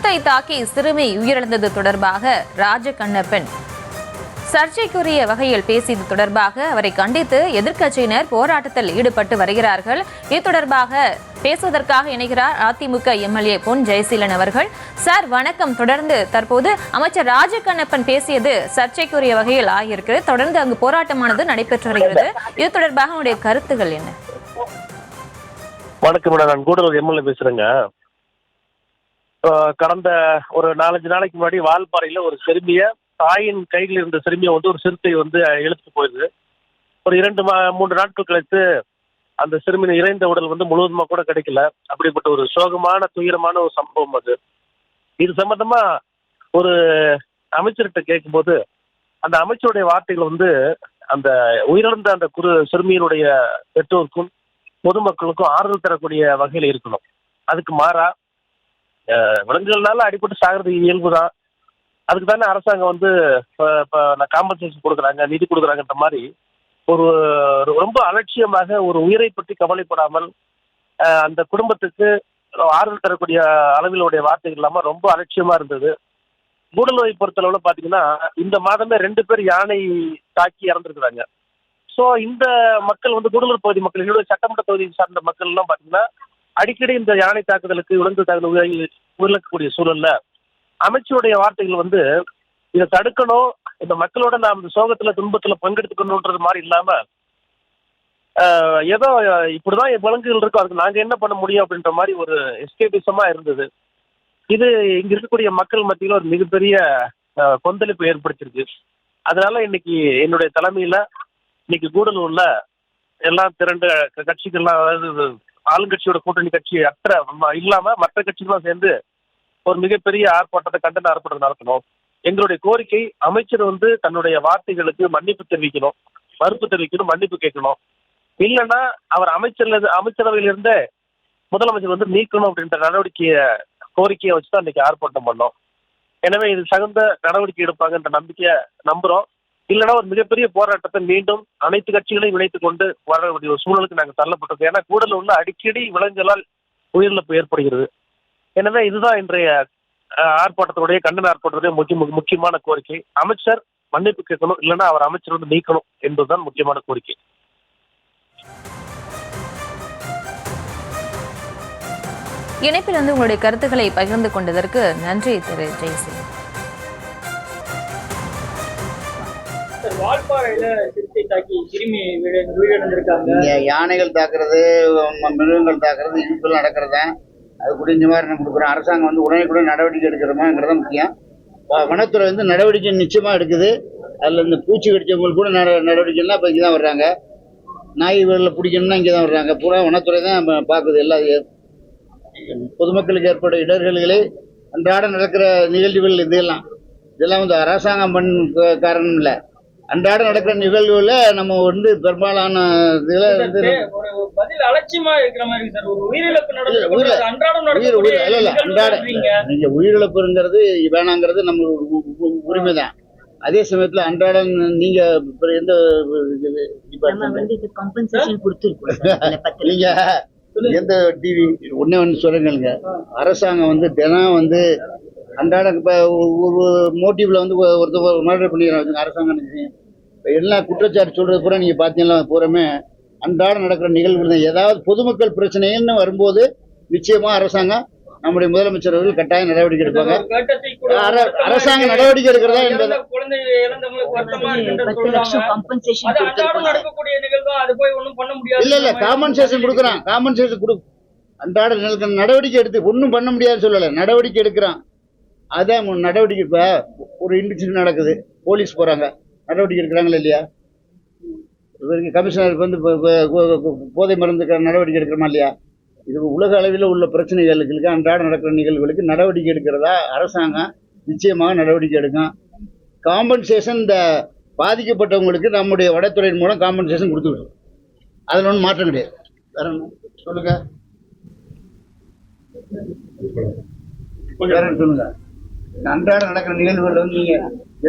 முட்டை தாக்கி சிறுமி உயிரிழந்தது தொடர்பாக ராஜகண்ணப்பன் சர்ச்சைக்குரிய வகையில் பேசியது தொடர்பாக அவரை கண்டித்து எதிர்க்கட்சியினர் போராட்டத்தில் ஈடுபட்டு வருகிறார்கள். இது தொடர்பாக பேசுவதற்காக இணைகிறார் அதிமுக எம்எல்ஏ பொன் ஜெயசீலன் அவர்கள். சார் வணக்கம். தொடர்ந்து தற்போது அமைச்சர் ராஜகண்ணப்பன் பேசியது சர்ச்சைக்குரிய வகையில் ஆகியிருக்கிறது. தொடர்ந்து அங்கு போராட்டமானது நடைபெற்று வருகிறது. இது தொடர்பாக உங்களுடைய கருத்துகள் என்ன? வணக்கம், நான் கூடலூர் எம்எல்ஏ பேசுறேங்க. கடந்த ஒரு 4-5 நாளைக்கு முன்னாடி வால்பாறையில ஒரு சிறுமிய தாயின் கையில் இருந்த சிறுமியை ஒரு சிறுத்தை இழுத்து போயிருது. ஒரு 2-3 நாட்கள் கழித்து அந்த சிறுமியின் இறைந்த உடல் முழுவதுமா கூட கிடைக்கல. அப்படிப்பட்ட ஒரு சோகமான துயரமான ஒரு சம்பவம் அது. இது சம்பந்தமா ஒரு அமைச்சர்கிட்ட கேட்கும்போது அந்த அமைச்சருடைய வார்த்தைகள் அந்த உயிரிழந்த அந்த சிறுமியினுடைய பெற்றோருக்கும் பொதுமக்களுக்கும் ஆறுதல் தரக்கூடிய வகையில் இருக்கணும். அதுக்கு மாறா விலங்குகள்னால அடிபட்டு சாகிறது இயல்புதான். அதுக்கு தானே அரசாங்கம் காம்பன்சேஷன் கொடுக்குறாங்க, நிதி கொடுக்குறாங்கன்ற மாதிரி ஒரு ரொம்ப அலட்சியமாக ஒரு உயிரை பற்றி கவலைப்படாமல் அந்த குடும்பத்துக்கு ஆறுதல் தரக்கூடிய அளவிலுடைய வார்த்தைகள் இல்லாமல் ரொம்ப அலட்சியமா இருந்தது. கூடலூரை பொறுத்தளவுல பார்த்தீங்கன்னா இந்த மாதமே 2 பேர் யானை தாக்கி இறந்துருக்குறாங்க. ஸோ இந்த மக்கள் கூடலூர் பகுதி மக்கள், என்னுடைய சட்டமன்ற தொகுதியை சார்ந்த மக்கள் எல்லாம் பார்த்தீங்கன்னா அடிக்கடி இந்த யானை தாக்குதலுக்கு விலங்கு தாக்குதல் உயிரிழக்கக்கூடிய சூழல்ல அமைச்சருடைய வார்த்தைகள் இதை தடுக்கணும், இந்த மக்களோட நாம் இந்த சோகத்துல துன்பத்துல பங்கெடுத்துக்கணுன்றது மாதிரி இல்லாம ஏதோ இப்படிதான் விலங்குகள் இருக்கும், அதுக்கு நாங்க என்ன பண்ண முடியும் அப்படின்ற மாதிரி ஒரு எஸ்கேபிசமா இருந்தது. இது இங்க இருக்கக்கூடிய மக்கள் மத்தியில் ஒரு மிகப்பெரிய கொந்தளிப்பு ஏற்படுத்திருக்கு. அதனால இன்னைக்கு என்னுடைய தலைமையில இன்னைக்கு கூடலூர்ல எல்லாம் திரண்டு கட்சிகள்லாம், அதாவது ஆளுங்கட்சியோட கூட்டணி கட்சி இல்லாம மற்ற கட்சிகள்லாம் சேர்ந்து ஒரு மிகப்பெரிய ஆர்ப்பாட்டத்தை, கண்டன ஆர்ப்பாட்டம் நடத்தணும். எங்களுடைய கோரிக்கை, அமைச்சர் தன்னுடைய வார்த்தைகளுக்கு மன்னிப்பு தெரிவிக்கணும், மறுப்பு தெரிவிக்கணும், மன்னிப்பு கேட்கணும். இல்லைன்னா அவர் அமைச்சரவையிலிருந்தே முதலமைச்சர் நீக்கணும் அப்படின்ற கோரிக்கையை வச்சுதான் இன்னைக்கு ஆர்ப்பாட்டம் பண்ணோம். எனவே இது தகுந்த நடவடிக்கை எடுப்பாங்கன்ற நம்பிக்கையை நம்புறோம். இல்லைன்னா ஒரு மிகப்பெரிய போராட்டத்தை மீண்டும் அனைத்து கட்சிகளையும் இணைத்துக் கொண்டு வர வேண்டிய ஒரு சூழலுக்கு நாங்கள் தள்ளப்பட்டிருக்கோம். ஏன்னா கூடலூர்ல அடிக்கடி விலங்குகளால் உயிரிழப்பு ஏற்படுகிறது. எனவே இதுதான் இன்றைய ஆர்ப்பாட்டத்துடைய கண்டன ஆர்ப்பாட்டத்துடைய முக்கியமான கோரிக்கை. அமைச்சர் மன்னிப்பு கேட்கணும், இல்லைன்னா அவர் அமைச்சர் நீக்கணும் என்பதுதான் முக்கியமான கோரிக்கை. இணைப்பில் உங்களுடைய கருத்துக்களை பகிர்ந்து கொண்டதற்கு நன்றி திரு ஜெயசீலன். வால்பாறையில சிறுத்தை தாக்கி சிறுமி உயிரிழந்திருக்காங்க. யானைகள் தாக்குறது, மிருகங்கள் தாக்குறது, இனிப்பெல்லாம் நடக்கிறதா. அது குறிஞ்ச நிவாரணம் கொடுக்குறோம். அரசாங்கம் உடனுக்குடன் நடவடிக்கை எடுக்கிறோமாங்கிறத முக்கியம். வனத்துறை நடவடிக்கை நிச்சயமா எடுக்குது. அதில் இந்த பூச்சி கடிச்சவங்களுக்கு கூட நடவடிக்கைலாம் இப்போ இங்கே தான் வர்றாங்க. நாய் வீரில் பிடிக்கணும்னா இங்கே தான் வர்றாங்க. பூரா வனத்துறை தான் பார்க்குது. எல்லா பொதுமக்களுக்கு ஏற்பட்ட இடர்களை அன்றாட நடக்கிற நிகழ்வுகள் இதெல்லாம் அரசாங்கம் காரணம் இல்லை. அன்றாட நடக்கிற நிகழ்வுல நம்ம பெரும்பாலான நீங்க உயிரிழப்புங்கிறது வேணாங்கிறது நம்ம உரிமைதான். அதே சமயத்துல அன்றாட நீங்க எந்த நீங்க எந்த டிவி ஒன்னு சொல்லுங்க. அரசாங்கம் தினம் அன்றாட இப்போ ஒரு மோட்டிவ்ல ஒருத்தர் மர்டர் பண்ணிடுறாங்க. அரசாங்கம் எல்லா குற்றச்சாட்டு சொல்றது பூரா நீங்க பார்த்தீங்கன்னா பூராமே அன்றாட நடக்கிற நிகழ்வுகள் தான். ஏதாவது பொதுமக்கள் பிரச்சனைன்னு வரும்போது நிச்சயமா அரசாங்கம், நம்முடைய முதலமைச்சர் அவர்கள் கட்டாயம் நடவடிக்கை எடுப்பாங்க. அரசாங்கம் நடவடிக்கை எடுக்கிறதா என்பது இல்ல காம்பன்சேஷன் கொடுக்குறான். காம்பன்சேஷன் அன்றாட நடவடிக்கை எடுத்து ஒன்றும் பண்ண முடியாதுன்னு சொல்லலை, நடவடிக்கை எடுக்கிறான். அதான் நடவடிக்கை. இப்போ ஒரு இன்சிடென்ட் நடக்குது, போலீஸ் போகிறாங்க, நடவடிக்கை எடுக்கிறாங்களா இல்லையா? கமிஷனர் போதை மருந்து நடவடிக்கை எடுக்கிறோமா இல்லையா? இது உலக அளவில் உள்ள பிரச்சனைகளுக்கு அன்றாட நடக்கிற நிகழ்வுகளுக்கு நடவடிக்கை எடுக்கிறதா அரசாங்கம் நிச்சயமாக நடவடிக்கை எடுக்கும். காம்பன்சேஷன் இந்த பாதிக்கப்பட்டவங்களுக்கு நம்முடைய வனத்துறையின் மூலம் காம்பன்சேஷன் கொடுத்துவிடும். அதில் ஒன்றும் மாற்றம் கிடையாது. வேற சொல்லுங்க, சொல்லுங்க. அன்றாட நடக்கிற நிகழ்வுகள் நீங்க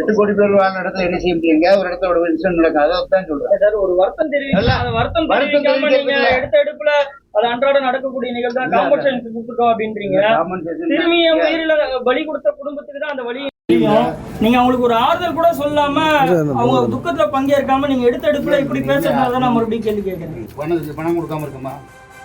8 கோடி பேர் வாழ்ந்த இடத்துல என்ன செய்ய முடியும்? எங்கேயாவது ஒரு இடத்துல ஒரு இன்சிடென்ட் நடக்கும். அதான் சொல்றேன். ஒரு வருத்தம் தெரிவிக்க எடுத்த எடுப்புல அது அன்றாட நடக்கக்கூடிய நிகழ்வு தான். காம்பன்சேஷன் கொடுத்துட்டோம் அப்படின்றீங்க. சிறுமியை உயிரில பலி கொடுத்த குடும்பத்துக்கு தான் அந்த வழி தெரியும். நீங்க அவங்களுக்கு ஒரு ஆறுதல் கூட சொல்லாம அவங்க துக்கத்துல பங்கேற்காம நீங்க எடுத்த எடுப்புல இப்படி பேசுறதுனால தான் நான் மறுபடியும் கேள்வி கேட்கிறேன். பணம் கொடுக்காம இருக்கமா?